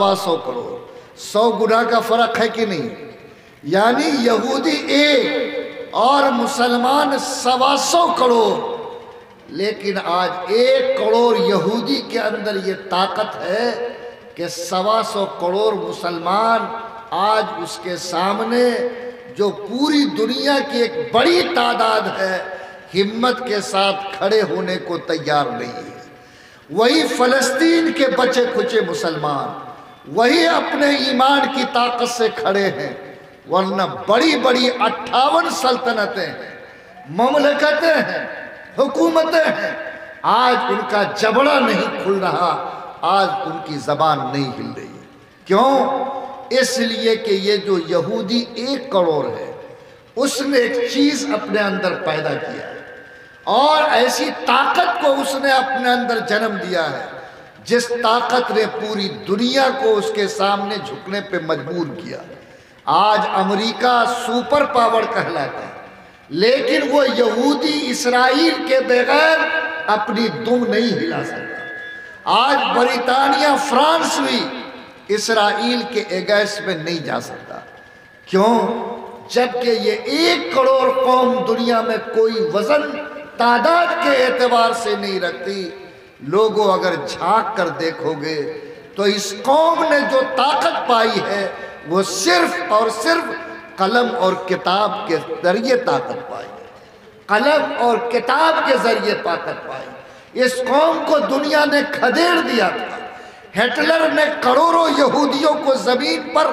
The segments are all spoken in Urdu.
100 کروڑ، 100 گنا کا فرق ہے کہ نہیں؟ یعنی یہودی ایک اور مسلمان 125 کروڑ، لیکن آج 1 کروڑ یہودی کے اندر یہ طاقت ہے کہ 125 کروڑ مسلمان آج اس کے سامنے جو پوری دنیا کی ایک بڑی تعداد ہے ہمت کے ساتھ کھڑے ہونے کو تیار نہیں ہے۔ وہی فلسطین کے بچے کھچے مسلمان وہی اپنے ایمان کی طاقت سے کھڑے ہیں، ورنہ بڑی بڑی 58 سلطنتیں ہیں، مملکتیں ہیں، حکومتیں ہیں، آج ان کا جبڑا نہیں کھل رہا، آج ان کی زبان نہیں ہل رہی۔ کیوں؟ اس لیے کہ یہ جو یہودی 1 کروڑ ہے اس نے ایک چیز اپنے اندر پیدا کیا ہے اور ایسی طاقت کو اس نے اپنے اندر جنم دیا ہے جس طاقت نے پوری دنیا کو اس کے سامنے جھکنے پہ مجبور کیا۔ آج امریکہ سپر پاور کہلاتا ہے، لیکن وہ یہودی اسرائیل کے بغیر اپنی دم نہیں ہلا سکتا۔ آج برطانیہ فرانس بھی اسرائیل کے اگینسٹ میں نہیں جا سکتا۔ کیوں؟ جبکہ یہ 1 کروڑ قوم دنیا میں کوئی وزن تعداد کے اعتبار سے نہیں رکھتی۔ لوگوں اگر جھانک کر دیکھو گے تو اس قوم نے جو طاقت پائی ہے وہ صرف اور صرف قلم اور کتاب کے ذریعے طاقت پائی ہے، قلم اور کتاب کے ذریعے طاقت پائی۔ اس قوم کو دنیا نے کھدیڑ دیا تھا۔ ہٹلر نے کروڑوں یہودیوں کو زمین پر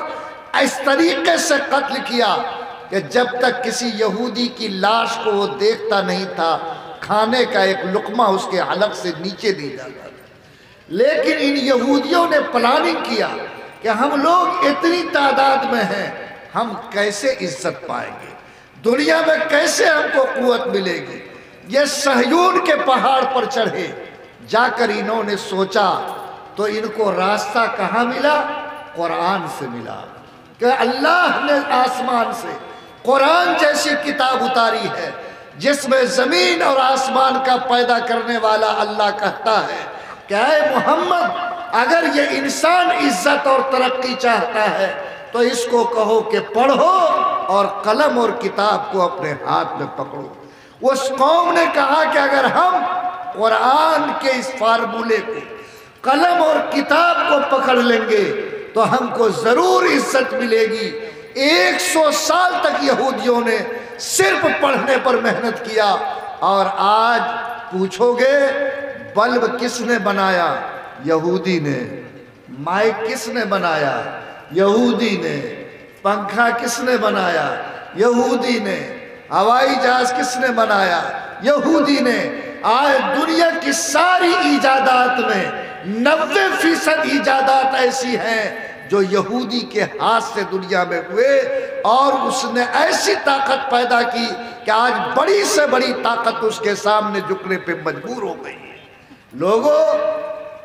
اس طریقے سے قتل کیا کہ جب تک کسی یہودی کی لاش کو وہ دیکھتا نہیں تھا کھانے کا ایک لقمہ اس کے حلق سے نیچے نہیں جاتا تھا۔ لیکن ان یہودیوں نے پلاننگ کیا کہ ہم لوگ اتنی تعداد میں ہیں، ہم کیسے عزت پائیں گے، دنیا میں کیسے ہم کو قوت ملے گی۔ یہ صہیون کے پہاڑ پر چڑھے، جا کر انہوں نے سوچا تو ان کو راستہ کہاں ملا؟ قرآن سے ملا کہ اللہ نے آسمان سے قرآن جیسی کتاب اتاری ہے جس میں زمین اور آسمان کا پیدا کرنے والا اللہ کہتا ہے کہ اے محمد، اگر یہ انسان عزت اور ترقی چاہتا ہے تو اس کو کہو کہ پڑھو اور قلم اور کتاب کو اپنے ہاتھ میں پکڑو۔ اس قوم نے کہا کہ اگر ہم قرآن کے اس فارمولے کو، قلم اور کتاب کو پکڑ لیں گے تو ہم کو ضرور عزت ملے گی۔ 100 سال تک یہودیوں نے صرف پڑھنے پر محنت کیا، اور آج پوچھو گے بلب کس نے بنایا؟ یہودی نے۔ مائک کس نے بنایا؟ یہودی نے۔ پنکھا کس نے بنایا؟ یہودی نے۔ ہوائی جہاز کس نے بنایا؟ یہودی نے۔ آج دنیا کی ساری ایجادات میں 90% ایجادات ایسی ہیں جو یہودی کے ہاتھ سے دنیا میں ہوئے، اور اس نے ایسی طاقت پیدا کی کہ آج بڑی سے بڑی طاقت اس کے سامنے جھکنے پہ مجبور ہو گئی ہے۔ لوگوں،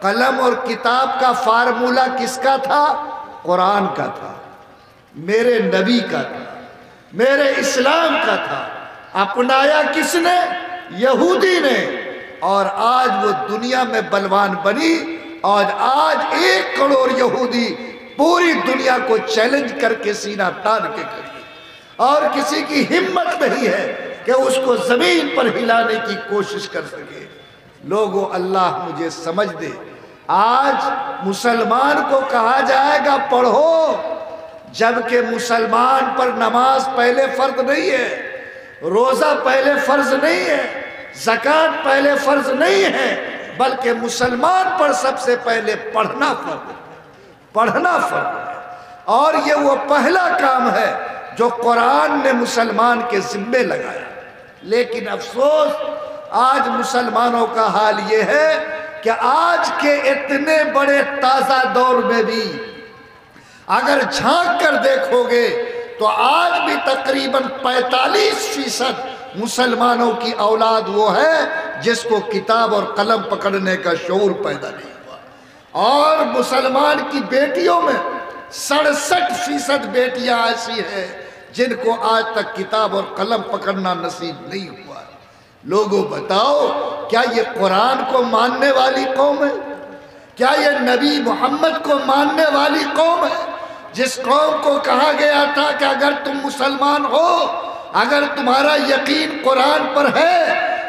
قلم اور کتاب کا فارمولہ کس کا تھا؟ قرآن کا تھا، میرے نبی کا تھا، میرے اسلام کا تھا۔ اپنایا کس نے؟ یہودی نے۔ اور آج وہ دنیا میں بلوان بنی، اور آج 1 کروڑ یہودی پوری دنیا کو چیلنج کر کے سینہ تان کے کھڑی، اور کسی کی ہمت نہیں ہے کہ اس کو زمین پر ہلانے کی کوشش کر سکے۔ لوگوں، اللہ مجھے سمجھ دے، آج مسلمان کو کہا جائے گا پڑھو، جبکہ مسلمان پر نماز پہلے فرض نہیں ہے، روزہ پہلے فرض نہیں ہے، زکوٰۃ پہلے فرض نہیں ہے، بلکہ مسلمان پر سب سے پہلے پڑھنا فرض ہے، پڑھنا فرض ہے۔ اور یہ وہ پہلا کام ہے جو قرآن نے مسلمان کے ذمے لگایا۔ لیکن افسوس، آج مسلمانوں کا حال یہ ہے کہ آج کے اتنے بڑے تازہ دور میں بھی اگر جھانک کر دیکھو گے تو آج بھی تقریباً 45% مسلمانوں کی اولاد وہ ہے جس کو کتاب اور قلم پکڑنے کا شعور پیدا نہیں ہوا، اور مسلمان کی بیٹیوں میں 67% بیٹیاں ایسی ہیں جن کو آج تک کتاب اور قلم پکڑنا نصیب نہیں ہوا۔ لوگوں بتاؤ، کیا یہ قرآن کو ماننے والی قوم ہے؟ کیا یہ نبی محمد کو ماننے والی قوم ہے جس قوم کو کہا گیا تھا کہ اگر تم مسلمان ہو، اگر تمہارا یقین قرآن پر ہے،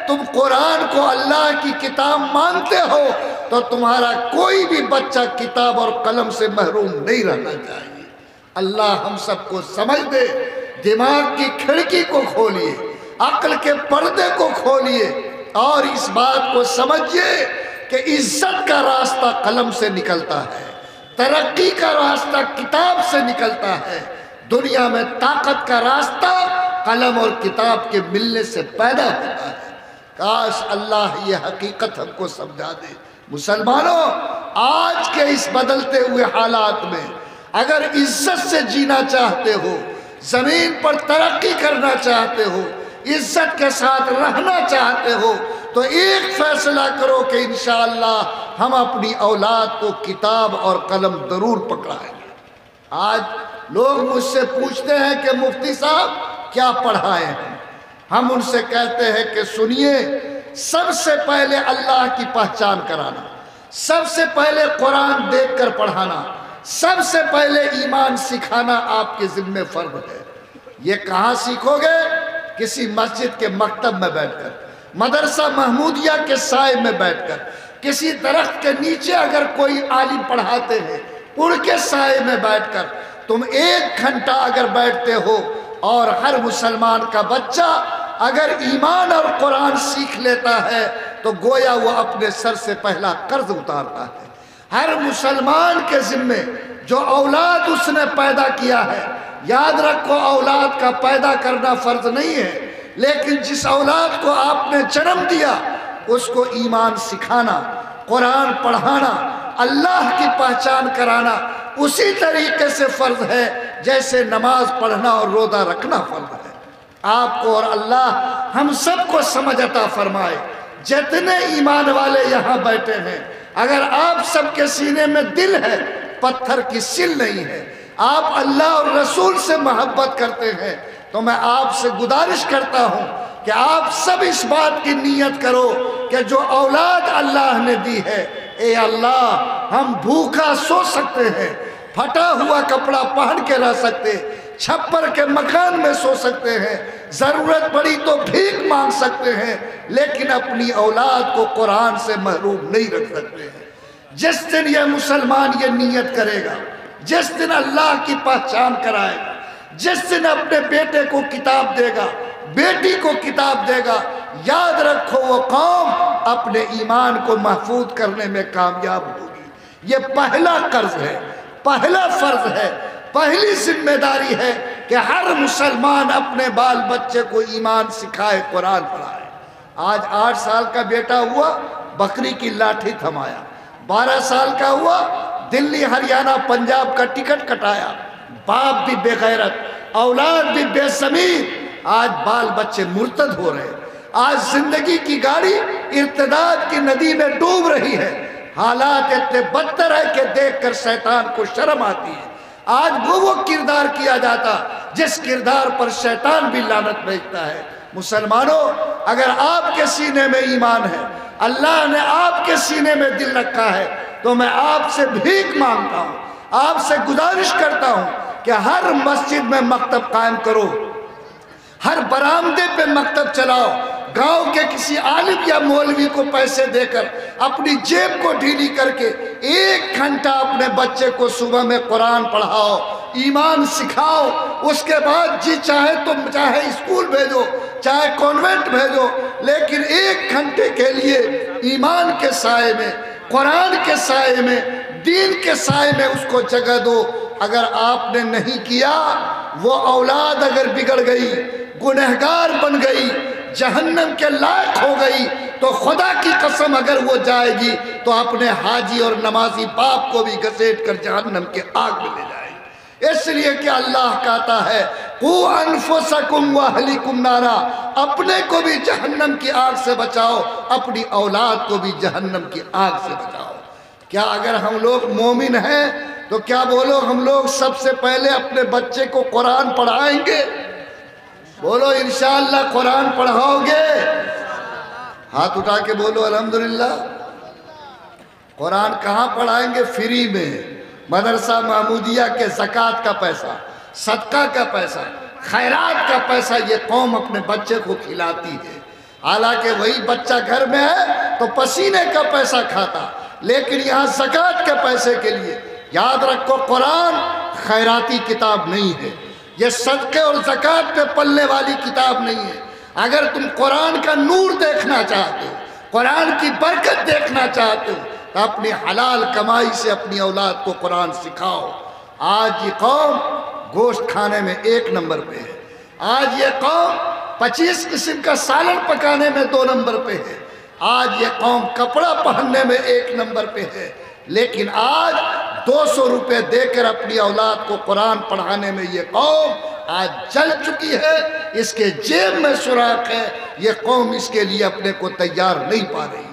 تم قرآن کو اللہ کی کتاب مانتے ہو، تو تمہارا کوئی بھی بچہ کتاب اور قلم سے محروم نہیں رہنا چاہیے۔ اللہ ہم سب کو سمجھ دے، دماغ کی کھڑکی کو کھولیے، عقل کے پردے کو کھولیے، اور اس بات کو سمجھیے کہ عزت کا راستہ قلم سے نکلتا ہے، ترقی کا راستہ کتاب سے نکلتا ہے، دنیا میں طاقت کا راستہ قلم اور کتاب کے ملنے سے پیدا ہوتا ہے۔ کاش اللہ یہ حقیقت ہم کو سمجھا دے۔ مسلمانوں، آج کے اس بدلتے ہوئے حالات میں اگر عزت سے جینا چاہتے ہو، زمین پر ترقی کرنا چاہتے ہو، عزت کے ساتھ رہنا چاہتے ہو، تو ایک فیصلہ کرو کہ انشاءاللہ ہم اپنی اولاد کو کتاب اور قلم ضرور پکڑائیں گے۔ آج لوگ مجھ سے پوچھتے ہیں کہ مفتی صاحب کیا پڑھائیں ہم ان سے کہتے ہیں کہ سنیے، سب سے پہلے اللہ کی پہچان کرانا، سب سے پہلے قرآن دیکھ کر پڑھانا، سب سے پہلے ایمان سکھانا آپ کے ذمہ فرض ہے۔ یہ کہاں سیکھو گے؟ کسی مسجد کے مکتب میں بیٹھ کر، مدرسہ محمودیہ کے سائے میں بیٹھ کر، کسی درخت کے نیچے اگر کوئی عالم پڑھاتے ہیں ان کے سائے میں بیٹھ کر تم 1 گھنٹہ اگر بیٹھتے ہو، اور ہر مسلمان کا بچہ اگر ایمان اور قرآن سیکھ لیتا ہے تو گویا وہ اپنے سر سے پہلا قرض اتارتا ہے۔ ہر مسلمان کے ذمے جو اولاد اس نے پیدا کیا ہے، یاد رکھو اولاد کا پیدا کرنا فرض نہیں ہے، لیکن جس اولاد کو آپ نے جنم دیا اس کو ایمان سکھانا، قرآن پڑھانا، اللہ کی پہچان کرانا اسی طریقے سے فرض ہے جیسے نماز پڑھنا اور روزہ رکھنا فرض ہے۔ آپ کو اور اللہ ہم سب کو سمجھ عطا فرمائے۔ جتنے ایمان والے یہاں بیٹھے ہیں، اگر آپ سب کے سینے میں دل ہے، پتھر کی سل نہیں ہے، آپ اللہ اور رسول سے محبت کرتے ہیں، تو میں آپ سے گزارش کرتا ہوں کہ آپ سب اس بات کی نیت کرو کہ جو اولاد اللہ نے دی ہے، اے اللہ ہم بھوکا سو سکتے ہیں، پھٹا ہوا کپڑا پہن کے رہ سکتے، چھپر کے مکان میں سو سکتے ہیں، ضرورت پڑی تو بھیک مانگ سکتے ہیں، لیکن اپنی اولاد کو قرآن سے محروم نہیں رکھ سکتے ہیں۔ جس دن یہ مسلمان یہ نیت کرے گا، جس دن اللہ کی پہچان کرائے گا، جس دن اپنے بیٹے کو کتاب دے گا، بیٹی کو کتاب دے گا، یاد رکھو وہ قوم اپنے ایمان کو محفوظ کرنے میں کامیاب ہوگی۔ یہ پہلا قرض ہے، پہلا فرض ہے، پہلی ذمہ داری ہے کہ ہر مسلمان اپنے بال بچے کو ایمان سکھائے، قرآن پڑھائے۔ آج 8 سال کا بیٹا ہوا، بکری کی لاٹھی تھمایا، 12 سال کا ہوا، دلی ہریانہ پنجاب کا ٹکٹ کٹایا، باپ بھی بے غیرت، اولاد بھی بے ضمیر۔ آج بال بچے مرتد ہو رہے ہیں، آج زندگی کی گاڑی ارتداد کی ندی میں ڈوب رہی ہے، حالات اتنے بدتر ہے کہ دیکھ کر شیطان کو شرم آتی ہے۔ آج وہ کردار کیا جاتا جس کردار پر شیطان بھی لعنت بھیجتا ہے۔ مسلمانوں، اگر آپ کے سینے میں ایمان ہے، اللہ نے آپ کے سینے میں دل رکھا ہے، تو میں آپ سے بھیک مانگتا ہوں، آپ سے گزارش کرتا ہوں کہ ہر مسجد میں مکتب قائم کرو، ہر برآمدے پہ مکتب چلاؤ، گاؤں کے کسی عالم یا مولوی کو پیسے دے کر اپنی جیب کو ڈھیلی کر کے 1 گھنٹہ اپنے بچے کو صبح میں قرآن پڑھاؤ، ایمان سکھاؤ، اس کے بعد جی چاہے تم چاہے اسکول بھیجو، چاہے کانوینٹ بھیجو، لیکن 1 گھنٹے کے لیے ایمان کے سائے میں، قرآن کے سائے میں، دین کے سائے میں اس کو جگہ دو۔ اگر آپ نے نہیں کیا، وہ اولاد اگر بگڑ گئی، گنہگار بن گئی، جہنم کے لائق ہو گئی، تو خدا کی قسم اگر وہ جائے گی تو اپنے حاجی اور نمازی باپ کو بھی گھسیٹ کر جہنم کے آگ میں لے جائے گی۔ اس لیے کہ اللہ کہتا ہے قُوْ أَنفُسَكُمْ وَأَهْلِكُمْ نَارًا، اپنے کو بھی جہنم کی آگ سے بچاؤ، اپنی اولاد کو بھی جہنم کی آگ سے بچاؤ۔ کیا اگر ہم لوگ مومن ہیں تو کیا بولو ہم لوگ سب سے پہلے اپنے بچے کو قرآن پڑھائیں گے؟ بولو انشاءاللہ قرآن پڑھاؤ گے؟ ہاتھ اٹھا کے بولو الحمدللہ۔ قرآن کہاں پڑھائیں گے؟ فری میں، مدرسہ محمودیہ کے زکوٰۃ کا پیسہ، صدقہ کا پیسہ، خیرات کا پیسہ یہ قوم اپنے بچے کو کھلاتی ہے، حالانکہ وہی بچہ گھر میں ہے تو پسینے کا پیسہ کھاتا، لیکن یہاں زکوٰۃ کے پیسے کے لیے۔ یاد رکھو قرآن خیراتی کتاب نہیں ہے، یہ صدقے اور زکوٰۃ پہ پلنے والی کتاب نہیں ہے۔ اگر تم قرآن کا نور دیکھنا چاہتے ہو، قرآن کی برکت دیکھنا چاہتے ہو، تو اپنی حلال کمائی سے اپنی اولاد کو قرآن سکھاؤ۔ آج یہ قوم گوشت کھانے میں 1 نمبر پہ ہے، آج یہ قوم 25 قسم کا سالن پکانے میں 2 نمبر پہ ہے، آج یہ قوم کپڑا پہننے میں 1 نمبر پہ ہے، لیکن آج 200 روپے دے کر اپنی اولاد کو قرآن پڑھانے میں یہ قوم آج جل چکی ہے، اس کے جیب میں سوراخ ہے، یہ قوم اس کے لیے اپنے کو تیار نہیں پا رہی۔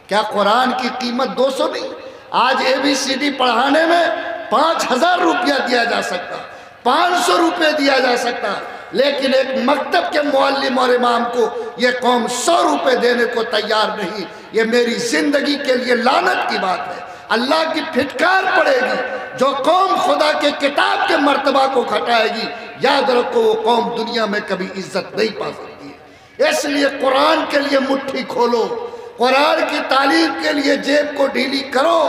کیا قرآن کی قیمت 200 نہیں؟ آج ABCD پڑھانے میں 5000 روپیہ دیا جا سکتا، 500 روپے دیا جا سکتا، لیکن ایک مکتب کے معلم اور امام کو یہ قوم 100 روپے دینے کو تیار نہیں۔ یہ میری زندگی کے لیے لعنت کی بات ہے، اللہ کی پھٹکار پڑے گی۔ جو قوم خدا کے کتاب کے مرتبہ کو گھٹائے گی، یاد رکھو وہ قوم دنیا میں کبھی عزت نہیں پا سکتی ہے۔ اس لیے قرآن کے لیے مٹھی کھولو، قرآن کی تعلیم کے لیے جیب کو ڈھیلی کرو،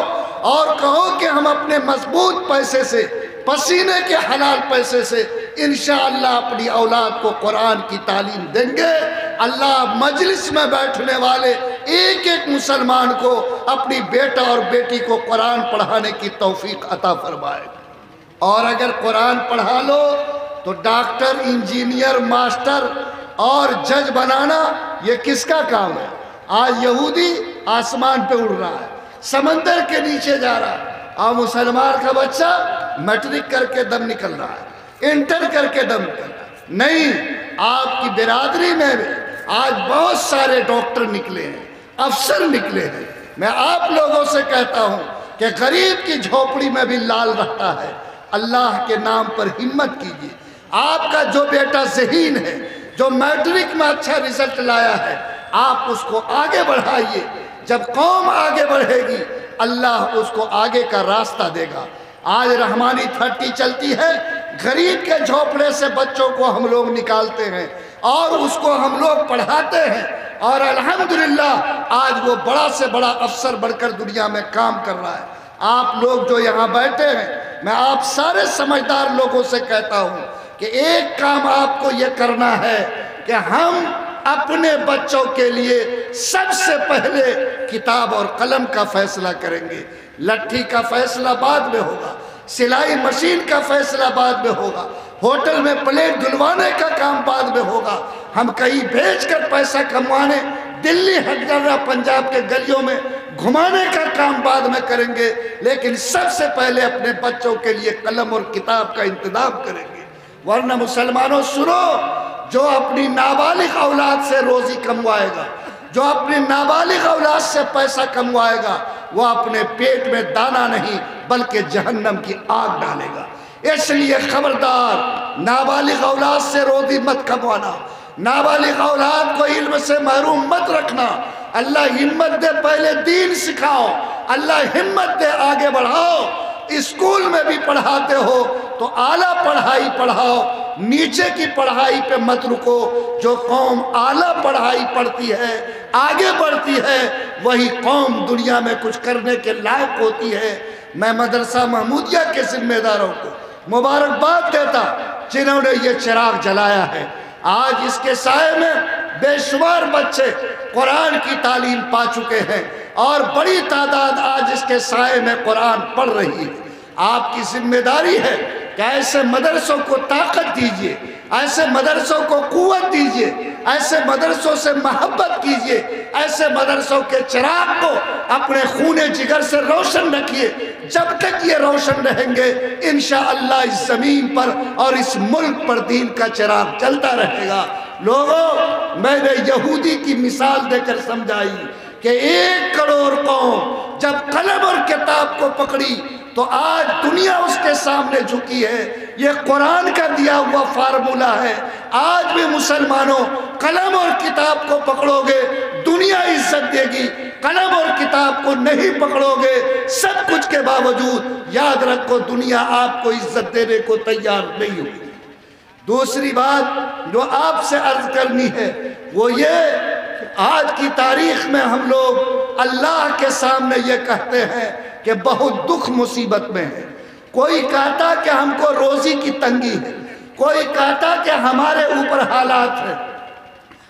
اور کہو کہ ہم اپنے مضبوط پیسے سے، پسینے کے حلال پیسے سے انشاءاللہ اپنی اولاد کو قرآن کی تعلیم دیں گے۔ اللہ مجلس میں بیٹھنے والے ایک ایک مسلمان کو اپنی بیٹا اور بیٹی کو قرآن پڑھانے کی توفیق عطا فرمائے۔ اور اگر قرآن پڑھا لو تو ڈاکٹر، انجینئر، ماسٹر اور جج بنانا یہ کس کا کام ہے؟ آج یہودی آسمان پہ اڑ رہا ہے، سمندر کے نیچے جا رہا ہے، اور مسلمان کا بچہ میٹرک کر کے دم نکل رہا ہے، انٹر کر کے دم نکل رہا ہے۔ نہیں، آپ کی برادری میں بھی آج بہت سارے ڈاکٹر نکلے ہیں، افسر نکلے ہیں۔ میں آپ لوگوں سے کہتا ہوں کہ غریب کی جھوپڑی میں بھی لال رہتا ہے، اللہ کے نام پر ہمت کیجیے۔ آپ کا جو بیٹا ذہین ہے، جو میٹرک میں اچھا رزلٹ لایا ہے، آپ اس کو آگے بڑھائیے۔ جب قوم آگے بڑھے گی، اللہ اس کو آگے کا راستہ دے گا۔ آج رحمانی 30 چلتی ہے، غریب کے جھوپڑے سے بچوں کو ہم لوگ نکالتے ہیں اور اس کو ہم لوگ پڑھاتے ہیں، اور الحمدللہ آج وہ بڑا سے بڑا افسر بڑھ کر دنیا میں کام کر رہا ہے۔ آپ لوگ جو یہاں بیٹھے ہیں، میں آپ سارے سمجھدار لوگوں سے کہتا ہوں کہ ایک کام آپ کو یہ کرنا ہے کہ ہم اپنے بچوں کے لیے سب سے پہلے کتاب اور قلم کا فیصلہ کریں گے۔ لٹھی کا فیصلہ بعد میں ہوگا، سلائی مشین کا فیصلہ بعد میں ہوگا، ہوٹل میں پلیٹ دھلوانے کا کام بعد میں ہوگا، ہم کہیں بھیج کر پیسہ کموانے، دلی ہٹھیارہ پنجاب کے گلیوں میں گھمانے کا کام بعد میں کریں گے، لیکن سب سے پہلے اپنے بچوں کے لیے قلم اور کتاب کا انتظام کریں گے۔ ورنہ مسلمانوں سنو، جو اپنی نابالغ اولاد سے روزی کموائے گا، جو اپنی نابالغ اولاد سے پیسہ کموائے گا، وہ اپنے پیٹ میں دانہ نہیں بلکہ جہنم کی آگ ڈالے گا۔ اس لیے خبردار، نابالغ اولاد سے روزی مت کموانا، نابالغ اولاد کو علم سے محروم مت رکھنا۔ اللہ ہمت دے، پہلے دین سکھاؤ، اللہ ہمت دے، آگے بڑھاؤ۔ اسکول میں بھی پڑھاتے ہو تو اعلیٰ پڑھائی پڑھاؤ، نیچے کی پڑھائی پہ مت رکو۔ جو قوم اعلیٰ پڑھائی پڑھتی ہے، آگے بڑھتی ہے، وہی قوم دنیا میں کچھ کرنے کے لائق ہوتی ہے۔ میں مدرسہ محمودیہ کے ذمہ داروں کو مبارکباد دیتا جنہوں نے یہ چراغ جلایا ہے۔ آج اس کے سائے میں بے شمار بچے قرآن کی تعلیم پا چکے ہیں، اور بڑی تعداد آج اس کے سائے میں قرآن پڑھ رہی ہے۔ آپ کی ذمہ داری ہے کہ ایسے مدرسوں کو طاقت دیجئے، ایسے مدرسوں کو قوت دیجئے، ایسے مدرسوں سے محبت کیجئے، ایسے مدرسوں کے چراغ کو اپنے خون جگر سے روشن رکھیے۔ جب تک یہ روشن رہیں گے، انشاءاللہ اس زمین پر اور اس ملک پر دین کا چراغ چلتا رہے گا۔ لوگوں، میں نے یہودی کی مثال دے کر سمجھائی کہ 1 کروڑ قوم جب قلم اور کتاب کو پکڑی تو آج دنیا اس کے سامنے جھکی ہے۔ یہ قرآن کا دیا ہوا فارمولہ ہے۔ آج بھی مسلمانوں، قلم اور کتاب کو پکڑو گے، دنیا عزت دے گی، قلم اور کتاب کو نہیں پکڑو گے، سب کچھ کے باوجود یاد رکھو دنیا آپ کو عزت دینے کو تیار نہیں ہوگی۔ دوسری بات جو آپ سے عرض کرنی ہے وہ یہ، آج کی تاریخ میں ہم لوگ اللہ کے سامنے یہ کہتے ہیں کہ بہت دکھ مصیبت میں ہے۔ کوئی کہتا کہ ہم کو روزی کی تنگی ہے، کوئی کہتا کہ ہمارے اوپر حالات ہیں۔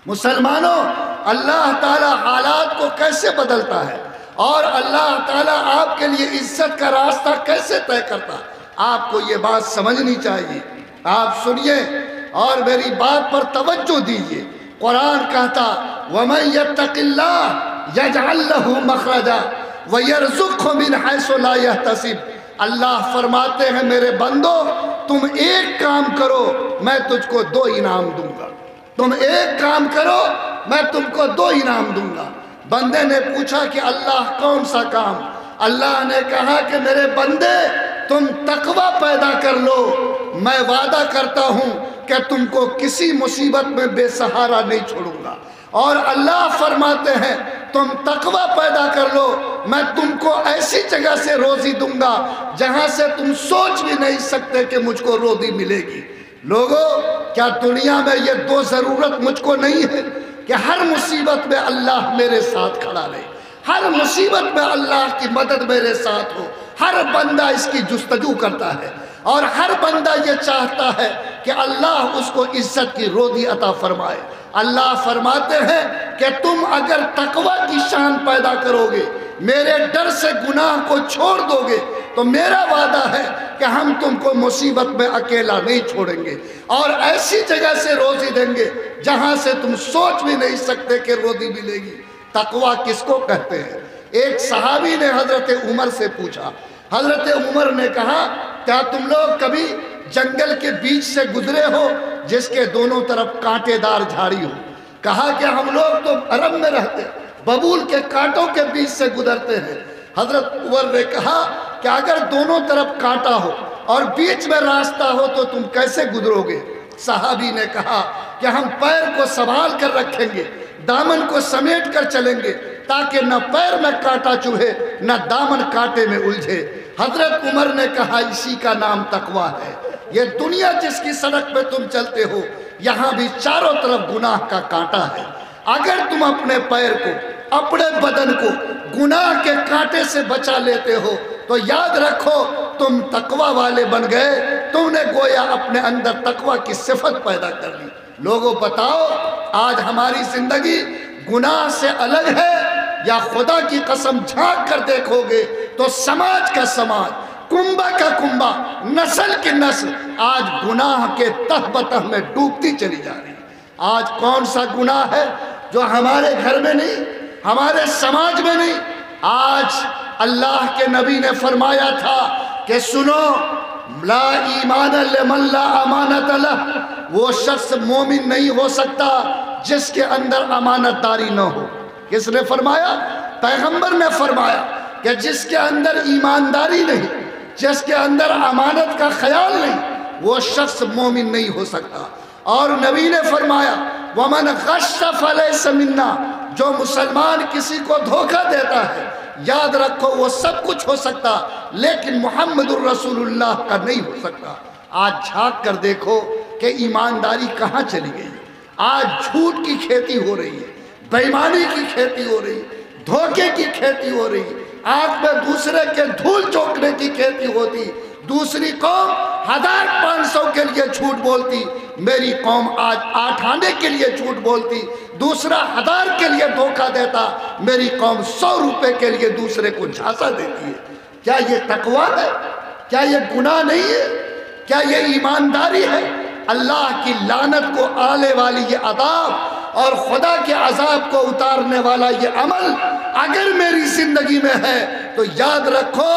مسلمانوں، اللہ تعالیٰ حالات کو کیسے بدلتا ہے اور اللہ تعالیٰ آپ کے لیے عزت کا راستہ کیسے طے کرتا ہے، آپ کو یہ بات سمجھنی چاہیے۔ آپ سنیے اور میری بات پر توجہ دیجیے۔ قرآن کہتا وَمَن يَتَّقِ اللَّهَ يَجْعَل لَّهُ مَخْرَجًا وَيَرْزُقْهُ مِنْ حَيْثُ لَا يَحْتَسِبُ۔ اللہ فرماتے ہیں میرے بندو تم ایک کام کرو میں تجھ کو 2 انعام دوں گا، تم ایک کام کرو میں تم کو 2 انعام دوں گا۔ بندے نے پوچھا کہ اللہ کون سا کام؟ اللہ نے کہا کہ میرے بندے تم تقوی پیدا کر لو، میں وعدہ کرتا ہوں کہ تم کو کسی مصیبت میں بے سہارا نہیں چھوڑوں گا۔ اور اللہ فرماتے ہیں تم تقوی پیدا کر لو، میں تم کو ایسی جگہ سے روزی دوں گا جہاں سے تم سوچ بھی نہیں سکتے کہ مجھ کو روزی ملے گی۔ لوگو، کیا دنیا میں یہ 2 ضرورت مجھ کو نہیں ہے کہ ہر مصیبت میں اللہ میرے ساتھ کھڑا رہے، ہر مصیبت میں اللہ کی مدد میرے ساتھ ہو۔ ہر بندہ اس کی جستجو کرتا ہے اور ہر بندہ یہ چاہتا ہے کہ اللہ اس کو عزت کی روزی عطا فرمائے۔ اللہ فرماتے ہیں کہ تم اگر تقوی کی شان پیدا کرو گے، میرے ڈر سے گناہ کو چھوڑ دو گے، تو میرا وعدہ ہے کہ ہم تم کو مصیبت میں اکیلا نہیں چھوڑیں گے اور ایسی جگہ سے روزی دیں گے جہاں سے تم سوچ بھی نہیں سکتے کہ روزی ملے گی۔ تقوی کس کو کہتے ہیں؟ ایک صحابی نے حضرت عمر سے پوچھا۔ حضرت عمر نے کہا کیا تم لوگ کبھی جنگل کے بیچ سے گزرے ہو جس کے دونوں طرف کانٹے دار جھاڑی ہو؟ کہا کہ ہم لوگ تو عرب میں رہتے، ببول کے کانٹوں کے بیچ سے گزرتے ہیں۔ حضرت عمر نے کہا کہ اگر دونوں طرف کانٹا ہو اور بیچ میں راستہ ہو تو تم کیسے گزرو گے؟ صحابی نے کہا کہ ہم پیر کو سنبھال کر رکھیں گے، دامن کو سمیٹ کر چلیں گے تاکہ نہ پیر میں کانٹا چوہے نہ دامن کانٹے میں الجھے۔ حضرت عمر نے کہا اسی کا نام تقوی ہے۔ یہ دنیا جس کی سڑک پہ تم چلتے ہو یہاں بھی چاروں طرف گناہ کا کانٹا ہے۔ اگر تم اپنے پیر کو، اپنے بدن کو گناہ کے کانٹے سے بچا لیتے ہو تو یاد رکھو تم تقوی والے بن گئے، تم نے گویا اپنے اندر تقوی کی صفت پیدا کر لی۔ لوگوں بتاؤ آج ہماری زندگی گناہ سے الگ ہے یا خدا کی قسم جھانک کر دیکھو گے تو سماج کا سماج، کنبہ کا کنبہ، نسل کی نسل آج گناہ کے تہ بتہ میں ڈوبتی چلی جا رہی ہے۔ آج کون سا گناہ ہے جو ہمارے گھر میں نہیں، ہمارے سماج میں نہیں؟ آج اللہ کے نبی نے فرمایا تھا کہ سنو لا ایمان لمن لا امانت لہ، وہ شخص مومن نہیں ہو سکتا جس کے اندر امانت داری نہ ہو۔ کس نے فرمایا؟ پیغمبر نے فرمایا کہ جس کے اندر ایمانداری نہیں، جس کے اندر امانت کا خیال نہیں، وہ شخص مومن نہیں ہو سکتا۔ اور نبی نے فرمایا وَمَنْ غَشَّ فَلَيْسَ مِنَّا، جو مسلمان کسی کو دھوکہ دیتا ہے یاد رکھو وہ سب کچھ ہو سکتا لیکن محمد الرسول اللہ کا نہیں ہو سکتا۔ آج جھانک کر دیکھو کہ ایمانداری کہاں چلی گئی۔ آج جھوٹ کی کھیتی ہو رہی ہے، بے ایمانی کی کھیتی ہو رہی، دھوکے کی کھیتی ہو رہی، آنکھ میں دوسرے کے دھول چوکنے کی کھیتی ہوتی۔ دوسری قوم 1500 کے لیے جھوٹ بولتی، میری قوم آج 8 آنے کے لیے جھوٹ بولتی۔ دوسرا 1000 کے لیے دھوکہ دیتا، میری قوم 100 روپے کے لیے دوسرے کو جھانسا دیتی ہے۔ کیا یہ تقوی ہے؟ کیا یہ گناہ نہیں ہے؟ کیا یہ ایمانداری ہے؟ اللہ کی لعنت کو آنے والی یہ عذاب اور خدا کے عذاب کو اتارنے والا یہ عمل اگر میری زندگی میں ہے تو یاد رکھو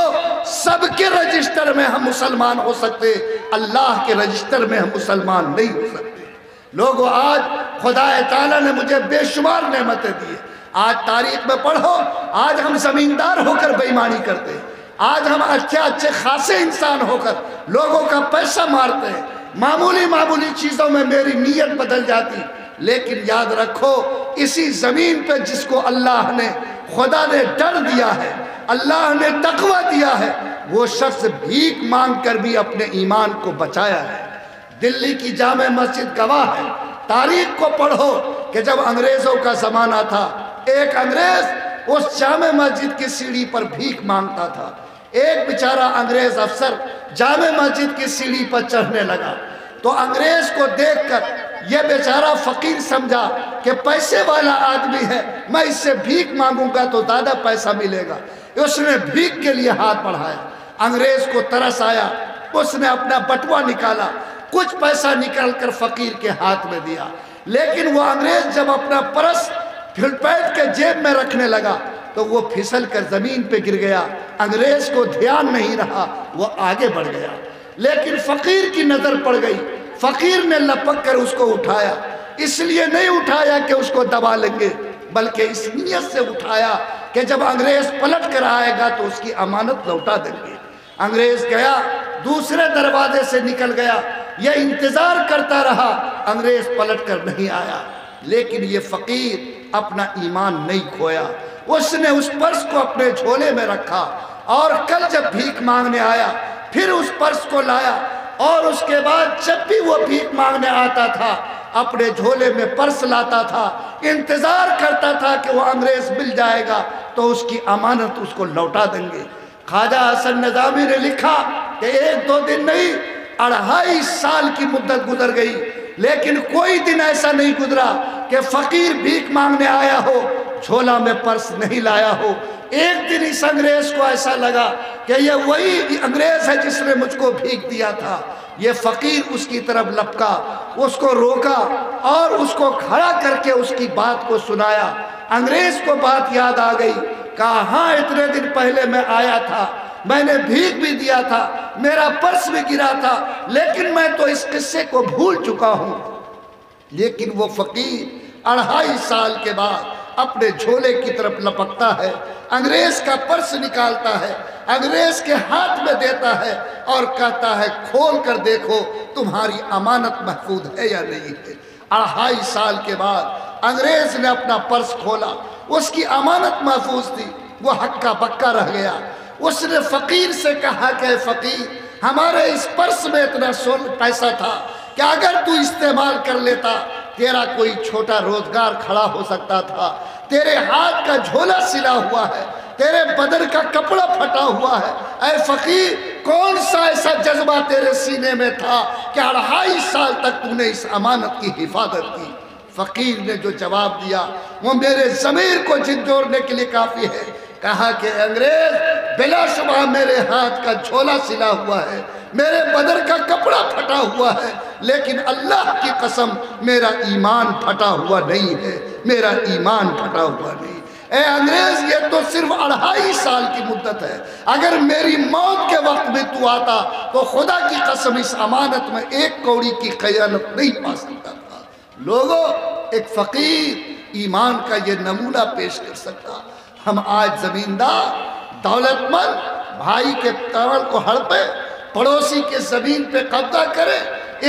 سب کے رجسٹر میں ہم مسلمان ہو سکتے، اللہ کے رجسٹر میں ہم مسلمان نہیں ہو سکتے۔ لوگوں آج خدا تعالیٰ نے مجھے بے شمار نعمتیں دی، آج تاریخ میں پڑھو، آج ہم زمیندار ہو کر بے ایمانی کرتے ہیں، آج ہم اچھے خاصے انسان ہو کر لوگوں کا پیسہ مارتے ہیں، معمولی چیزوں میں میری نیت بدل جاتی، لیکن یاد رکھو اسی زمین پہ جس کو اللہ نے خدا نے ڈر دیا ہے، اللہ نے تقوی دیا ہے، وہ شخص بھیک مانگ کر بھی اپنے ایمان کو بچایا ہے۔ دلی کی جامع مسجد گواہ ہے، تاریخ کو پڑھو کہ جب انگریزوں کا زمانہ تھا، ایک انگریز اس جامع مسجد کی سیڑھی پر بھیک مانگتا تھا۔ ایک بیچارہ انگریز افسر جامع مسجد کی سیڑھی پر چڑھنے لگا تو انگریز کو دیکھ کر یہ بیچارہ فقیر سمجھا کہ پیسے والا آدمی ہے، میں اس سے بھیک مانگوں گا تو زیادہ پیسہ ملے گا۔ اس نے بھیک کے لیے ہاتھ بڑھایا، انگریز کو ترس آیا، اس نے اپنا بٹوا نکالا، کچھ پیسہ نکال کر فقیر کے ہاتھ میں دیا، لیکن وہ انگریز جب اپنا پرس پھلپیٹ کے جیب میں رکھنے لگا تو وہ پھسل کر زمین پہ گر گیا۔ انگریز کو دھیان نہیں رہا، وہ آگے بڑھ گیا، لیکن فقیر کی نظر پڑ گئی۔ فقیر نے لپک کر اس کو اٹھایا، اس لیے نہیں اٹھایا کہ اس کو دبا لیں گے، بلکہ اس نیت سے اٹھایا کہ جب انگریز پلٹ کر آئے گا تو اس کی امانت لوٹا دیں گے۔ انگریز گیا، دوسرے دروازے سے نکل گیا، یہ انتظار کرتا رہا، انگریز پلٹ کر نہیں آیا، لیکن یہ فقیر اپنا ایمان نہیں کھویا۔ اس نے اس پرس کو اپنے جھولے میں رکھا اور کل جب بھیک مانگنے آیا پھر اس پرس کو لایا، اور اس کے بعد جب بھی وہ بھیک مانگنے آتا تھا اپنے جھولے میں پرس لاتا تھا، انتظار کرتا تھا کہ وہ انگریز مل جائے گا تو اس کی امانت اس کو لوٹا دیں گے۔ خواجہ حسن نظامی نے لکھا کہ ایک دو دن نہیں، 2.5 سال کی مدت گزر گئی، لیکن کوئی دن ایسا نہیں گزرا کہ فقیر بھیک مانگنے آیا ہو جھولا میں پرس نہیں لایا ہو۔ ایک دن اس انگریز کو ایسا لگا کہ یہ وہی انگریز ہے جس نے مجھ کو بھیک دیا تھا۔ یہ فقیر اس کی طرف لپکا، اس کو روکا اور اس کو کھڑا کر کے اس کی بات کو سنایا۔ انگریز کو بات یاد آ گئی، کہا ہاں اتنے دن پہلے میں آیا تھا، میں نے بھیک بھی دیا تھا، میرا پرس بھی گرا تھا، لیکن میں تو اس قصے کو بھول چکا ہوں۔ لیکن وہ فقیر 2.5 سال کے بعد اپنے جھولے کی طرف لپکتا ہے، انگریز کا پرس نکالتا ہے، انگریز کے ہاتھ میں دیتا ہے اور کہتا ہے کھول کر دیکھو تمہاری امانت محفوظ ہے یا نہیں ہے۔ 2.5 سال کے بعد انگریز نے اپنا پرس کھولا، اس کی امانت محفوظ تھی، وہ ہکا بکا رہ گیا۔ اس نے فقیر سے کہا کہ فقیر ہمارے اس پرس میں اتنا پیسہ تھا کہ اگر تو استعمال کر لیتا تیرا کوئی چھوٹا روزگار کھڑا ہو سکتا تھا، تیرے ہاتھ کا جھولا سلا ہوا ہے، تیرے بدن کا کپڑا پھٹا ہوا ہے، اے فقیر کون سا ایسا جذبہ تیرے سینے میں تھا کہ 2.5 سال تک تو نے اس امانت کی حفاظت کی؟ فقیر نے جو جواب دیا وہ میرے ضمیر کو جھنجھوڑنے کے لیے کافی ہے۔ کہا کہ انگریز بلا شبہ میرے ہاتھ کا جھولا سلا ہوا ہے، میرے بدن کا کپڑا پھٹا ہوا ہے، لیکن اللہ کی قسم میرا ایمان پھٹا ہوا نہیں ہے، میرا ایمان پھٹا ہوا نہیں۔ اے انگریز یہ تو صرف 2.5 سال کی مدت ہے، اگر میری موت کے وقت میں تو آتا تو خدا کی قسم اس امانت میں 1 کوڑی کی خیانت نہیں پا سکتا تھا۔ لوگوں ایک فقیر ایمان کا یہ نمونہ پیش کر سکتا۔ ہم آج زمیندار دولت مند بھائی کے تاول کو ہڑپے، پڑوسی کے زمین پہ قبضہ کرے،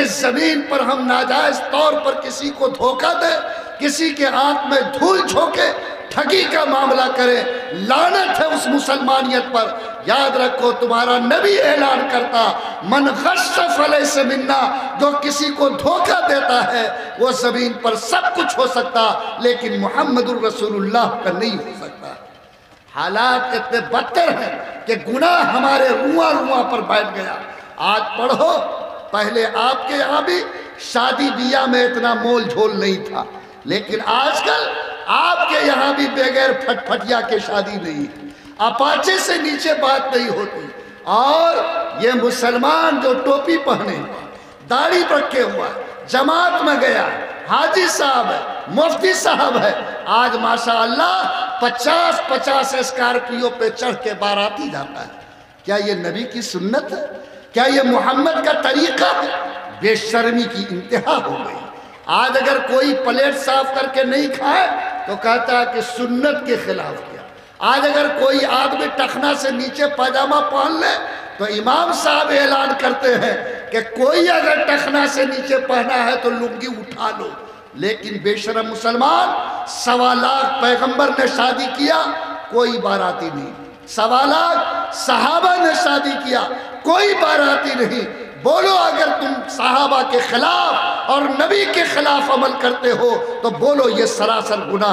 اس زمین پر ہم ناجائز طور پر کسی کو دھوکہ دے، کسی کے آنکھ میں دھول جھونکے، ٹھگی کا معاملہ کرے۔ لعنت ہے اس مسلمانیت پر۔ یاد رکھو تمہارا نبی اعلان کرتا من غش فلیس منا، جو کسی کو دھوکہ دیتا ہے وہ زمین پر سب کچھ ہو سکتا لیکن محمد الرسول اللہ کا نہیں ہو سکتا۔ حالات اتنے بدتر ہیں کہ گناہ ہمارے رواں پر بیٹھ گیا۔ آج پڑھو، پہلے آپ کے یہاں بھی شادی بیاہ میں اتنا مول جھول نہیں تھا، لیکن آج کل آپ کے یہاں بھی بغیر پھٹ پھٹیا کے شادی نہیں ہے، اپاچے سے نیچے بات نہیں ہوتی۔ اور یہ مسلمان جو ٹوپی پہنے داڑھی رکھے ہوا جماعت میں گیا، حاجی صاحب ہے، مفتی صاحب ہے، آج ماشاءاللہ 50 اسکارپیو پہ چڑھ کے باراتی جاتا ہے۔ کیا یہ نبی کی سنت ہے؟ کیا یہ محمد کا طریقہ ہے؟ بے شرمی کی انتہا ہو گئی۔ آج اگر کوئی پلیٹ صاف کر کے نہیں کھائے تو کہتا ہے کہ سنت کے خلاف کیا۔ آج اگر کوئی آدمی ٹخنا سے نیچے پاجامہ پہن لے تو امام صاحب اعلان کرتے ہیں کہ کوئی اگر ٹخنا سے نیچے پہنا ہے تو لنگی اٹھا لو، لیکن بے شرم مسلمان، 1.25 لاکھ پیغمبر نے شادی کیا، کوئی باراتی نہیں. 1.25 لاکھ صحابہ نے شادی کیا، کوئی باراتی نہیں. بولو اگر تم صحابہ کے خلاف اور نبی کے خلاف عمل کرتے ہو تو بولو یہ سراسر گناہ